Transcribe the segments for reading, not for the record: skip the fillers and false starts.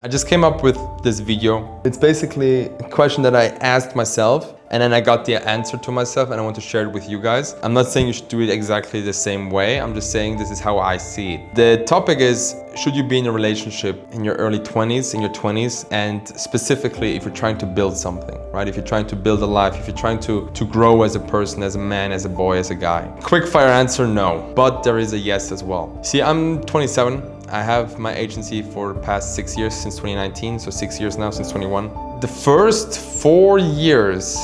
I just came up with this video. It's basically a question that I asked myself and then I got the answer to myself and I want to share it with you guys. I'm not saying you should do it exactly the same way. I'm just saying this is how I see it. The topic is, should you be in a relationship in your early 20s, in your 20s, and specifically if you're trying to build something, right? If you're trying to build a life, if you're trying to grow as a person, as a man, as a boy, as a guy. Quick fire answer, no. But there is a yes as well. See, I'm 27. I have my agency for the past 6 years, since 2019, so 6 years now, since 21. The first 3 years,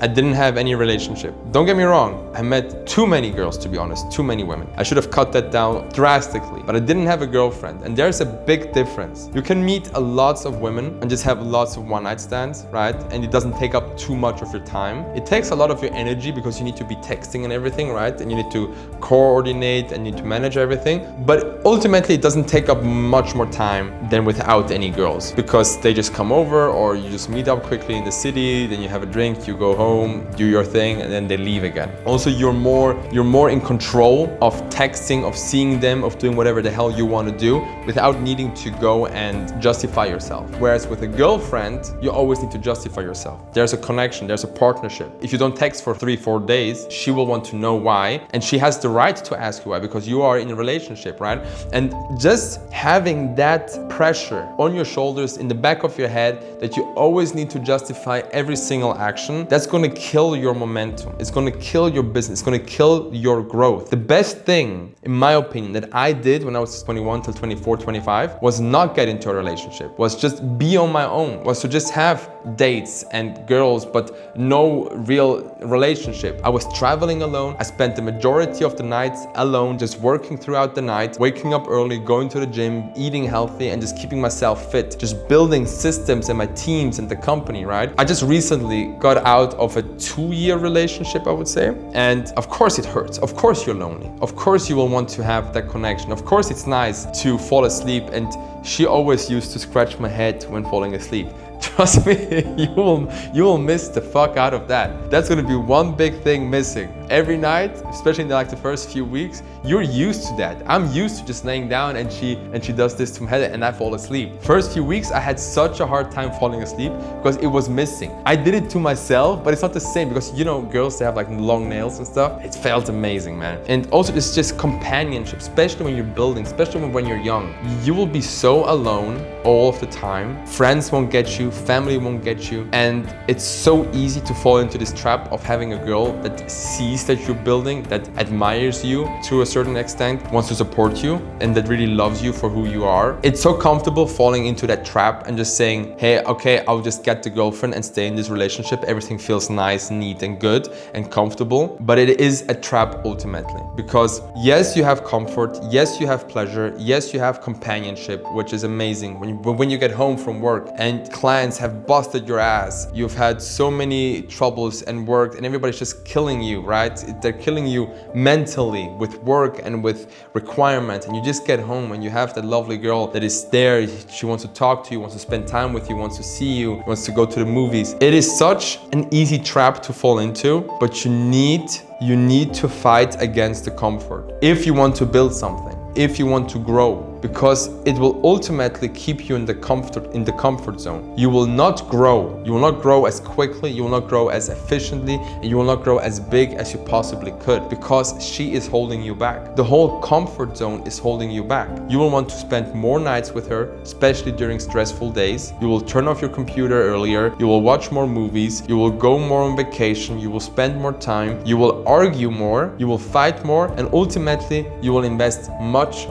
I didn't have any relationship. Don't get me wrong, I met too many girls, to be honest, too many women. I should have cut that down drastically, but I didn't have a girlfriend, and there's a big difference. You can meet a lots of women and just have lots of one-night stands, right? And it doesn't take up too much of your time. It takes a lot of your energy because you need to be texting and everything, right? And you need to coordinate and you need to manage everything. But ultimately, it doesn't take up much more time than without any girls, because they just come over or you just meet up quickly in the city, then you have a drink, you go home, do your thing, and then they leave again. Also, you're more in control of texting, of seeing them, of doing whatever the hell you want to do without needing to go and justify yourself. Whereas with a girlfriend, you always need to justify yourself. There's a connection, there's a partnership. If you don't text for 3-4 days, she will want to know why, and she has the right to ask you why, because you are in a relationship, right? And just having that pressure on your shoulders, in the back of your head, that you always need to justify every single action, that's going to kill your momentum. It's going to kill your business. It's going to kill your growth. The best thing, in my opinion, that I did when I was 21 till 24, 25 was not get into a relationship, was just be on my own, was to just have dates and girls, but no real relationship. I was traveling alone. I spent the majority of the nights alone, just working throughout the night, waking up early, going to the gym, eating healthy, and just keeping myself fit, just building systems and my teams and the company, right? I just recently got out of a 2-year relationship, I would say. And of course it hurts. Of course you're lonely. Of course you will want to have that connection. Of course it's nice to fall asleep. And she always used to scratch my head when falling asleep. Trust me, you will miss the fuck out of that. That's gonna be one big thing missing. Every night, especially in the first few weeks, you're used to that. I'm used to just laying down and she does this to my head and I fall asleep. First few weeks, I had such a hard time falling asleep because it was missing. I did it to myself, but it's not the same because, you know, girls, they have like long nails and stuff. It felt amazing, man. And also it's just companionship, especially when you're building, especially when you're young. You will be so alone all of the time. Friends won't get you, family won't get you. And it's so easy to fall into this trap of having a girl that sees that you're building, that admires you to a certain extent, wants to support you, and that really loves you for who you are. It's so comfortable falling into that trap and just saying, hey, okay, I'll just get the girlfriend and stay in this relationship. Everything feels nice, neat, and good and comfortable. But it is a trap ultimately, because yes, you have comfort, yes, you have pleasure, yes, you have companionship, which is amazing. When you get home from work and clients have busted your ass, you've had so many troubles and work, and everybody's just killing you, right? They're killing you mentally with work and with requirements, and you just get home and you have that lovely girl that is there. She wants to talk to you, wants to spend time with you, wants to see you, wants to go to the movies. It is such an easy trap to fall into, but you need to fight against the comfort if you want to build something, if you want to grow, because it will ultimately keep you in the comfort zone. You will not grow. You will not grow as quickly, you will not grow as efficiently, and you will not grow as big as you possibly could, because she is holding you back. The whole comfort zone is holding you back. You will want to spend more nights with her, especially during stressful days. You will turn off your computer earlier, you will watch more movies, you will go more on vacation, you will spend more time, you will argue more, you will fight more, and ultimately you will invest much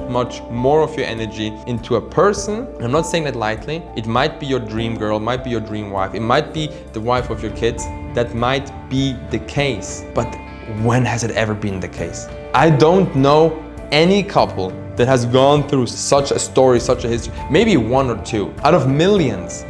more of your energy into a person. I'm not saying that lightly. It might be your dream girl, might be your dream wife, it might be the wife of your kids. That might be the case, but when has it ever been the case? I don't know any couple that has gone through such a story, such a history, maybe 1 or 2 out of millions.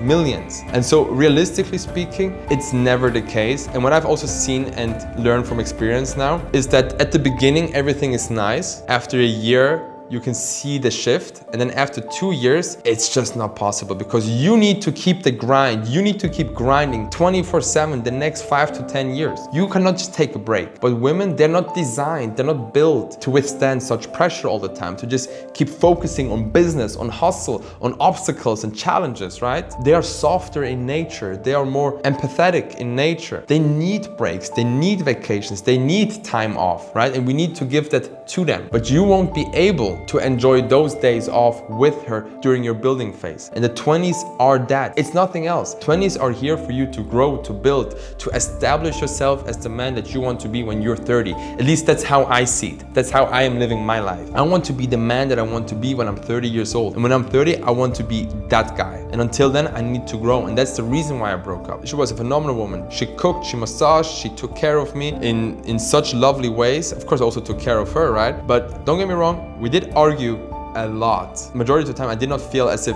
And so realistically speaking, it's never the case. And what I've also seen and learned from experience now is that at the beginning, everything is nice. After a year, you can see the shift. And then after 2 years, it's just not possible because you need to keep the grind. You need to keep grinding 24/7 the next 5 to 10 years. You cannot just take a break. But women, they're not designed, they're not built to withstand such pressure all the time, to just keep focusing on business, on hustle, on obstacles and challenges, right? They are softer in nature. They are more empathetic in nature. They need breaks, they need vacations, they need time off, right? And we need to give that to them. But you won't be able to enjoy those days off with her during your building phase. And the 20s are that. It's nothing else. 20s are here for you to grow, to build, to establish yourself as the man that you want to be when you're 30. At least that's how I see it. That's how I am living my life. I want to be the man that I want to be when I'm 30 years old. And when I'm 30, I want to be that guy. And until then, I need to grow. And that's the reason why I broke up. She was a phenomenal woman. She cooked, she massaged, she took care of me in such lovely ways. Of course, I also took care of her, right? But don't get me wrong, we did argue a lot. Majority of the time, I did not feel as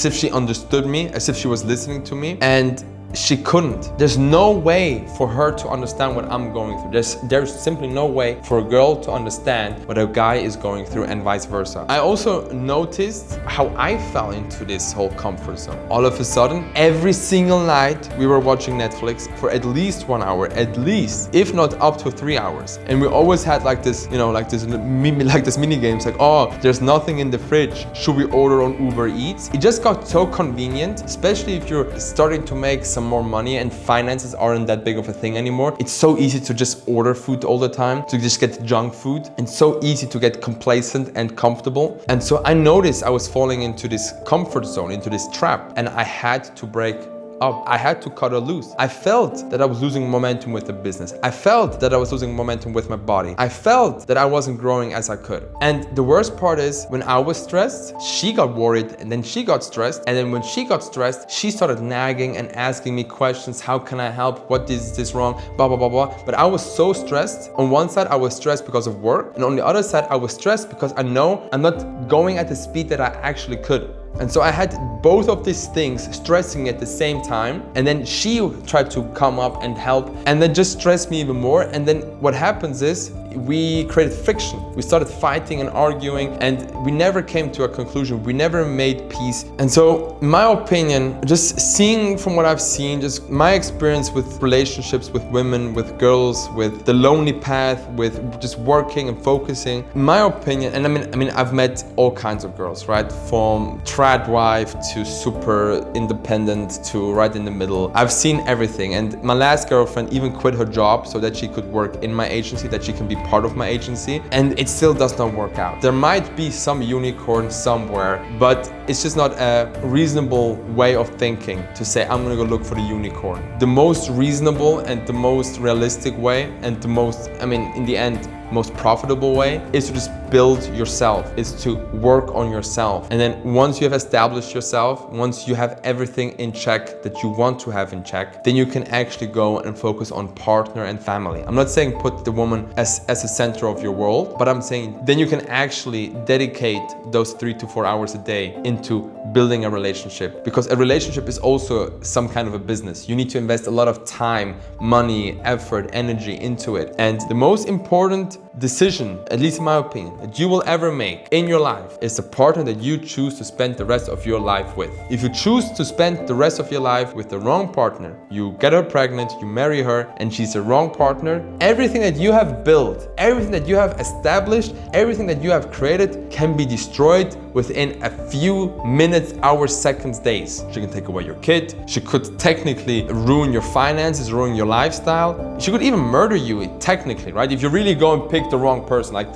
if she understood me, as if she was listening to me. And she couldn't. There's no way for her to understand what I'm going through. There's simply no way for a girl to understand what a guy is going through and vice versa. I also noticed how I fell into this whole comfort zone. All of a sudden, every single night we were watching Netflix for at least 1 hour, at least, if not up to 3 hours. And we always had like this, like this mini games, like, oh, there's nothing in the fridge. Should we order on Uber Eats? It just got so convenient, especially if you're starting to make some more money and finances aren't that big of a thing anymore. It's so easy to just order food all the time, to just get junk food, and so easy to get complacent and comfortable. And so I noticed I was falling into this comfort zone, into this trap, and I had to break up. I had to cut her loose. I felt that I was losing momentum with the business. I felt that I was losing momentum with my body. I felt that I wasn't growing as I could. And the worst part is when I was stressed, she got worried and then she got stressed. And then when she got stressed, she started nagging and asking me questions. How can I help? What is this wrong? Blah, blah, blah, blah. But I was so stressed. On one side, I was stressed because of work. And on the other side, I was stressed because I know I'm not going at the speed that I actually could. And so I had both of these things stressing at the same time. And then she tried to come up and help and then just stress me even more. And then what happens is we created friction. We started fighting and arguing and we never came to a conclusion. We never made peace. And so in my opinion, just seeing from what I've seen, just my experience with relationships with women, with girls, with the lonely path, with just working and focusing, in my opinion, and I mean, I've met all kinds of girls, right? From trad wife to super independent to right in the middle. I've seen everything. And my last girlfriend even quit her job so that she could work in my agency, that she can be part of my agency, and it still does not work out. There might be some unicorn somewhere, but it's just not a reasonable way of thinking to say, I'm gonna go look for the unicorn. The most reasonable and the most realistic way and the most, in the end, most profitable way is to just build yourself, is to work on yourself. And then once you have established yourself, once you have everything in check that you want to have in check, then you can actually go and focus on partner and family. I'm not saying put the woman as a center of your world, but I'm saying then you can actually dedicate those 3 to 4 hours a day into building a relationship, because a relationship is also some kind of a business. You need to invest a lot of time, money, effort, energy into it. And the most important decision, at least in my opinion, that you will ever make in your life is the partner that you choose to spend the rest of your life with. If you choose to spend the rest of your life with the wrong partner, you get her pregnant, you marry her, and she's the wrong partner, everything that you have built, everything that you have established, everything that you have created can be destroyed within a few minutes, hours, seconds, days. She can take away your kid. She could technically ruin your finances, ruin your lifestyle. She could even murder you technically, right? If you really go and pick the wrong person, like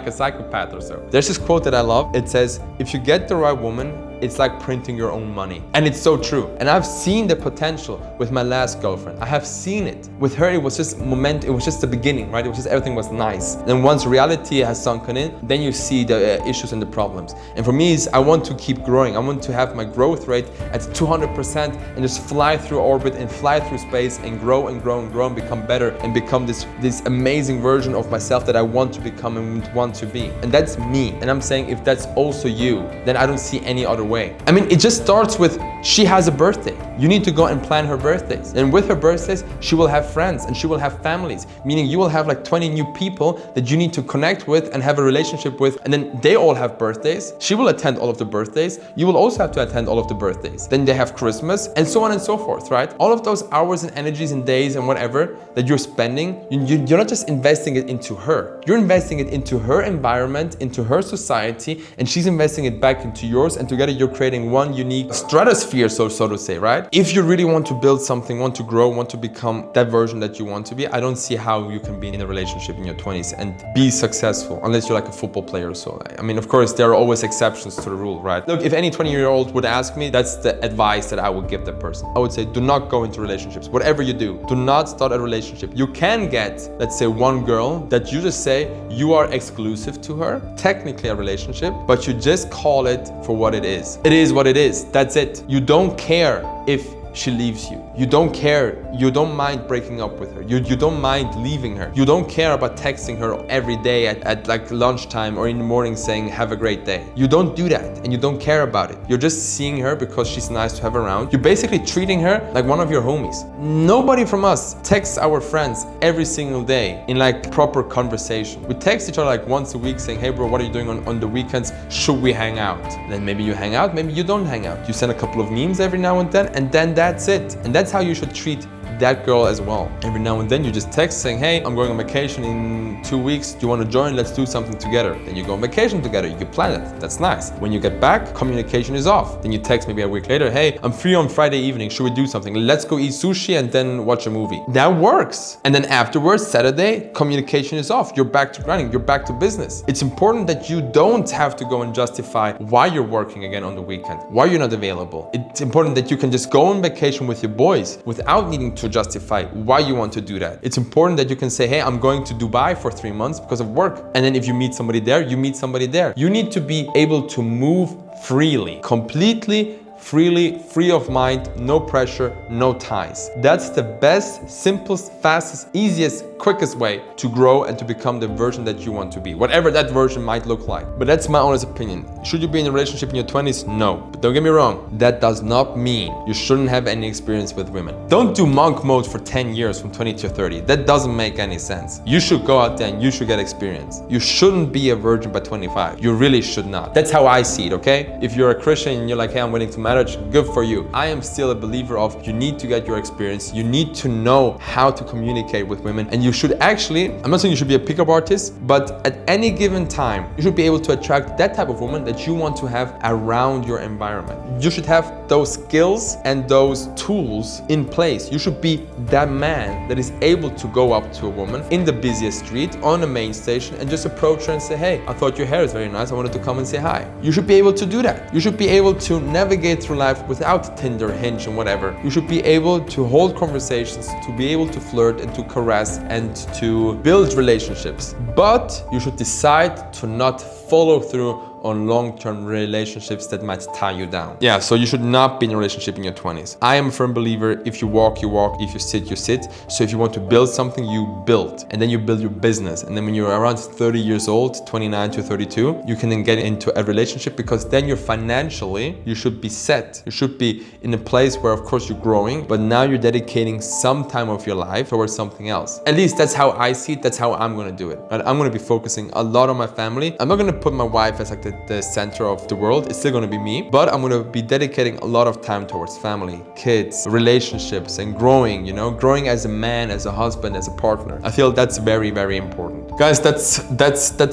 a psychopath or so. There's this quote that I love. It says, if you get the right woman, it's like printing your own money. And it's so true. And I've seen the potential with my last girlfriend. I have seen it. With her, it was just it was just the beginning, right? It was just everything was nice. Then once reality has sunken in, then you see the issues and the problems. And for me, I want to keep growing. I want to have my growth rate at 200% and just fly through orbit and fly through space and grow and grow and grow and become better and become this amazing version of myself that I want to become and want to be. And that's me. And I'm saying if that's also you, then I don't see any other way. It just starts with She has a birthday. You need to go and plan her birthdays. And with her birthdays, she will have friends and she will have families, meaning you will have like 20 new people that you need to connect with and have a relationship with. And then they all have birthdays. She will attend all of the birthdays. You will also have to attend all of the birthdays. Then they have Christmas and so on and so forth, right? All of those hours and energies and days and whatever that you're spending, you're not just investing it into her. You're investing it into her environment, into her society, and she's investing it back into yours, and together you're creating one unique stratosphere, so to say, right? If you really want to build something, want to grow, want to become that version that you want to be, I don't see how you can be in a relationship in your 20s and be successful unless you're like a football player or so. I mean, of course, there are always exceptions to the rule, right? Look, if any 20-year-old would ask me, that's the advice that I would give that person. I would say, do not go into relationships. Whatever you do not start a relationship. You can get, let's say, one girl that you just say you are exclusive to her, technically a relationship, but you just call it for what it is. It is what it is. That's it. You don't care if she leaves you. You don't care. You don't mind breaking up with her. You don't mind leaving her. You don't care about texting her every day at like lunchtime or in the morning saying, have a great day. You don't do that and you don't care about it. You're just seeing her because she's nice to have around. You're basically treating her like one of your homies. Nobody from us texts our friends every single day in like proper conversation. We text each other like once a week saying, hey bro, what are you doing on the weekends? Should we hang out? Then maybe you hang out, maybe you don't hang out. You send a couple of memes every now and then that's it. And that's how you should treat that girl as well. Every now and then you just text saying, hey, I'm going on vacation in 2 weeks. Do you want to join? Let's do something together. Then you go on vacation together. You can plan it. That's nice. When you get back, communication is off. Then you text maybe a week later, hey, I'm free on Friday evening. Should we do something? Let's go eat sushi and then watch a movie. That works. And then afterwards, Saturday, communication is off. You're back to grinding. You're back to business. It's important that you don't have to go and justify why you're working again on the weekend, why you're not available. It's important that you can just go on vacation with your boys without needing to justify why you want to do that. It's important that you can say, hey, I'm going to Dubai for 3 months because of work. And then if you meet somebody there, you meet somebody there. You need to be able to move freely, completely freely, free of mind, no pressure, no ties. That's the best, simplest, fastest, easiest, quickest way to grow and to become the version that you want to be, whatever that version might look like. But that's my honest opinion. Should you be in a relationship in your 20s? No. But don't get me wrong, that does not mean you shouldn't have any experience with women. Don't do monk mode for 10 years from 20 to 30. That doesn't make any sense. You should go out there and you should get experience. You shouldn't be a virgin by 25. You really should not. That's how I see it, okay? If you're a Christian and you're like, hey, I'm waiting to marriage, good for you. I am still a believer of you need to get your experience. You need to know how to communicate with women, and you should actually, I'm not saying you should be a pickup artist, but at any given time, you should be able to attract that type of woman that you want to have around your environment. You should have those skills and those tools in place. You should be that man that is able to go up to a woman in the busiest street on a main station and just approach her and say, hey, I thought your hair is very nice. I wanted to come and say hi. You should be able to do that. You should be able to navigate through life without Tinder, Hinge, and whatever. You should be able to hold conversations, to be able to flirt and to caress and to build relationships. But you should decide to not follow through on long-term relationships that might tie you down. Yeah, so you should not be in a relationship in your 20s. I am a firm believer, if you walk, you walk, if you sit, you sit. So if you want to build something, you build. And then you build your business. And then when you're around 30 years old, 29 to 32, you can then get into a relationship, because then you're financially, you should be set. You should be in a place where, of course, you're growing, but now you're dedicating some time of your life towards something else. At least that's how I see it. That's how I'm going to do it. Right? I'm going to be focusing a lot on my family. I'm not going to put my wife as like the center of the world. It's still going to be me, but I'm going to be dedicating a lot of time towards family, kids, relationships, and growing, growing as a man, as a husband, as a partner. I feel that's very, very important. Guys, that's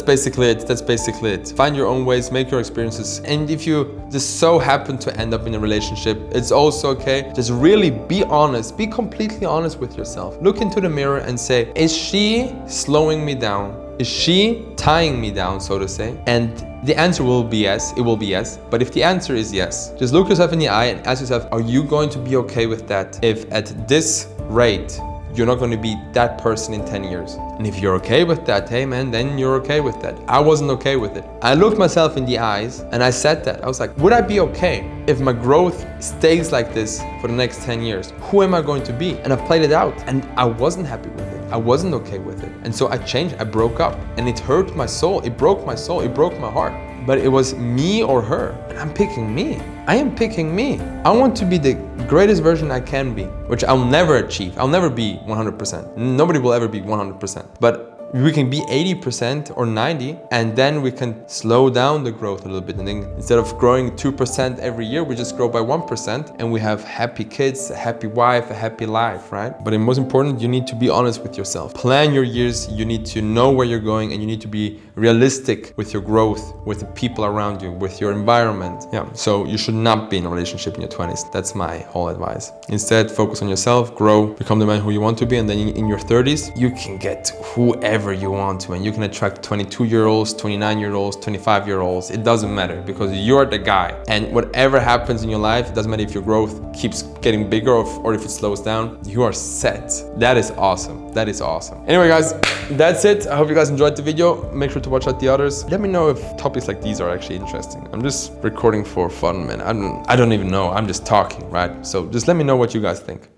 basically it. That's basically it. Find your own ways, make your experiences. And if you just so happen to end up in a relationship, it's also okay. Just really be honest, be completely honest with yourself. Look into the mirror and say, is she slowing me down? Is she tying me down, so to say? And the answer will be yes, it will be yes. But if the answer is yes, just look yourself in the eye and ask yourself, are you going to be okay with that if at this rate, you're not going to be that person in 10 years? And if you're okay with that, hey man, then you're okay with that. I wasn't okay with it. I looked myself in the eyes and I said that. I was like, would I be okay if my growth stays like this for the next 10 years? Who am I going to be? And I played it out and I wasn't happy with it. I wasn't okay with it. And so I changed, I broke up, and it hurt my soul. It broke my soul. It broke my heart. but it was me or her. And I'm picking me. I am picking me. I want to be the greatest version I can be, which I'll never achieve. I'll never be 100%. Nobody will ever be 100%. But we can be 80% or 90, and then we can slow down the growth a little bit. And then instead of growing 2% every year, we just grow by 1%, and we have happy kids, a happy wife, a happy life, right? But most important, you need to be honest with yourself. Plan your years. You need to know where you're going, and you need to be realistic with your growth, with the people around you, with your environment. Yeah. So you should not be in a relationship in your 20s. That's my whole advice. Instead, focus on yourself, grow, become the man who you want to be, and then in your 30s, you can get whoever you want to, and you can attract 22-year-olds, 29-year-olds, 25-year-olds. It doesn't matter, because you're the guy. And whatever happens in your life, it doesn't matter if your growth keeps getting bigger or if it slows down, you are set. That is awesome. That is awesome. Anyway, guys, that's it. I hope you guys enjoyed the video. Make sure to watch out the others. Let me know if topics like these are actually interesting. I'm just recording for fun, man. I don't even know. I'm just talking, right? So just let me know what you guys think.